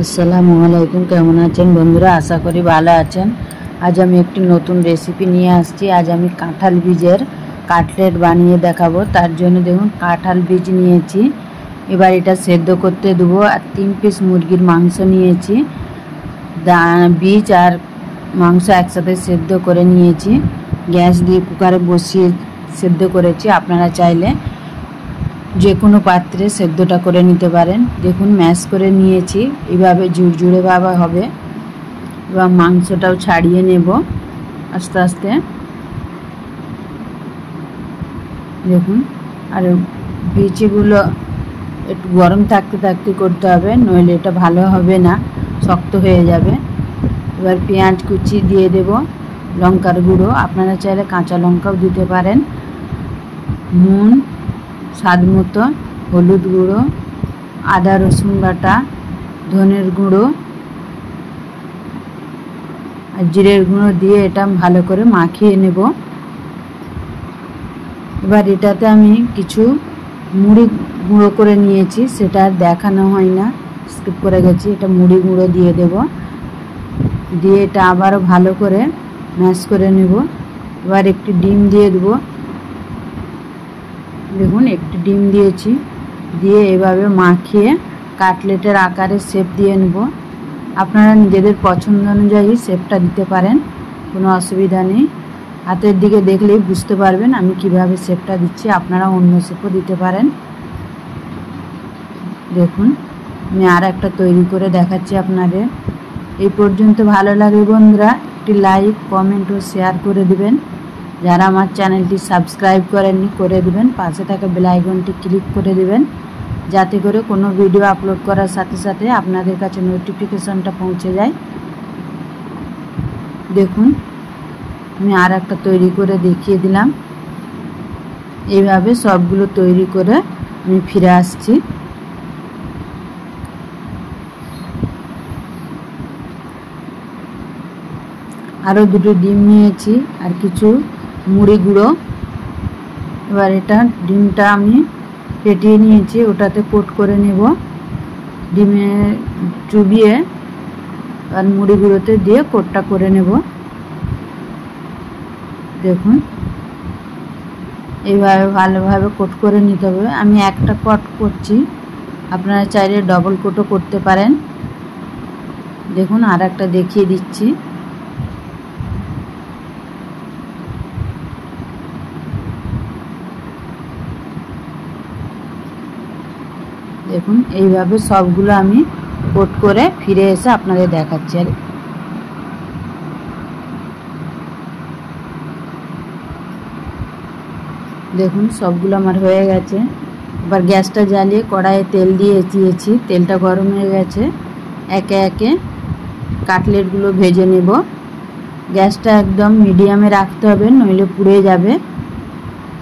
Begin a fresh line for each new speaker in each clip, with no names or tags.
আসসালামু আলাইকুম। কেমন আছেন বন্ধুরা? আশা করি ভালো আছেন। আজ আমি একটি নতুন রেসিপি নিয়ে আসছি। আজ আমি কাঁঠাল বীজের কাটলেট বানিয়ে দেখাবো। তার জন্য দেখুন কাঁঠাল বীজ নিয়েছি, এবার এটা সেদ্ধ করতে দেবো। আর 3 পিস মুরগির মাংস নিয়েছি, বীজ আর মাংস একসাথে সেদ্ধ করে নিয়েছি। গ্যাস দিয়ে কুকারে বসিয়ে সেদ্ধ করেছি। আপনারা চাইলে যে কোনো পাত্রে সেদ্ধটা করে নিতে পারেন। দেখুন ম্যাশ করে নিয়েছি, এইভাবে ঝুরঝুরে ভাবে হবে। এবং মাংসটাও ছাড়িয়ে নেব আস্তে আস্তে। দেখুন, আর বীজগুলো একটু গরম থাকতে থাকতে করতে হবে, নইলে এটা ভালো হবে না, শক্ত হয়ে যাবে। এবার পেঁয়াজ কুচি দিয়ে দেব, লঙ্কার গুঁড়ো, আপনারা চাইলে কাঁচা লঙ্কাও দিতে পারেন, নুন স্বাদ মতো, হলুদ গুঁড়ো, আদা রসুন বাটা, ধনের গুঁড়ো আর জিরের গুঁড়ো দিয়ে এটা ভালো করে মাখিয়ে নেব। এবার এটাতে আমি কিছু মুড়ি গুঁড়ো করে নিয়েছি, সেটা আর দেখানো হয় না, স্কিপ করে গেছি। এটা মুড়ি গুঁড়ো দিয়ে দেব, দিয়ে এটা আবারও ভালো করে ম্যাশ করে নেব। এবার একটি ডিম দিয়ে দেবো। দেখুন একটি ডিম দিয়েছি, দিয়ে এভাবে মাখিয়ে কাটলেটের আকারে শেপ দিয়ে নেব। আপনারা নিজেদের পছন্দ অনুযায়ী শেপটা দিতে পারেন, কোনো অসুবিধা নেই। হাতের দিকে দেখলেই বুঝতে পারবেন আমি কিভাবে শেপটা দিচ্ছি। আপনারা অন্য শেপও দিতে পারেন। দেখুন আমি আর একটা তৈরি করে দেখাচ্ছি আপনাদের। এই পর্যন্ত ভালো লাগে বন্ধুরা একটি লাইক, কমেন্ট ও শেয়ার করে দিবেন। যারা আমার চ্যানেলটি সাবস্ক্রাইব করেননি করে দিবেন, পাশে থাকা বেল আইকনটি ক্লিক করে দিবেন, যাতে করে কোনো ভিডিও আপলোড করার সাথে সাথে আপনাদের কাছে নোটিফিকেশনটা পৌঁছে যায়। দেখুন আমি আর একটা তৈরি করে দেখিয়ে দিলাম। এইভাবে সবগুলো তৈরি করে আমি ফিরে আসছি। আরও দুটো ডিম নিয়েছি আর কিছু মুড়ি গুঁড়ো। এবার এটা ডিমটা আমি ফেটিয়ে নিয়েছি, ওটাতে কোট করে নেব, ডিমে চুবিয়ে আর মুড়ি গুঁড়োতে দিয়ে কোটটা করে নেব। দেখুন এইভাবে ভালোভাবে কোট করে নিতে হবে। আমি একটা কোট করছি, আপনারা চাইলে ডবল কোটও করতে পারেন। দেখুন আর একটা দেখিয়ে দিচ্ছি। দেখুন এইভাবে সবগুলো আমি কোট করে ফিরে এসে আপনাদের দেখাচ্ছি। আর দেখুন সবগুলো আমার হয়ে গেছে। এবার গ্যাসটা জ্বালিয়ে কড়াইয়ে তেল দিয়ে দিয়েছি, তেলটা গরম হয়ে গেছে। একে একে কাটলেটগুলো ভেজে নেব। গ্যাসটা একদম মিডিয়ামে রাখতে হবে, নইলে পুড়ে যাবে।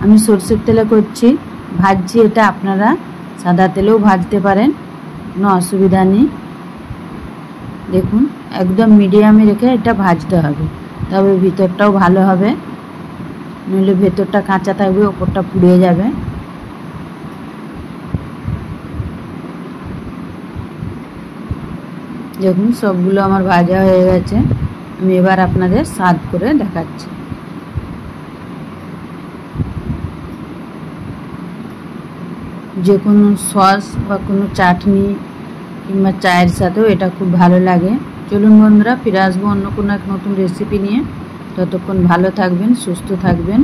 আমি সরষের তেলে করছি, ভাজছি। এটা আপনারা সাদা তেলেও ভাজতে পারেন, কোনো অসুবিধা নেই। দেখুন একদম মিডিয়ামে রেখে এটা ভাজতে হবে, তবে ভিতরটাও ভালো হবে, নইলে ভেতরটা কাঁচা থাকবে, ওপরটা পুড়ে যাবে। দেখুন সবগুলো আমার ভাজা হয়ে গেছে। আমি এবার আপনাদের সার্ভ করে দেখাচ্ছি। যে কোনো সস বা কোনো চাটনি কিংবা চায়ের সাথেও এটা খুব ভালো লাগে। চলুন বন্ধুরা ফিরে আসবো অন্য কোনো এক নতুন রেসিপি নিয়ে। ততক্ষণ ভালো থাকবেন, সুস্থ থাকবেন।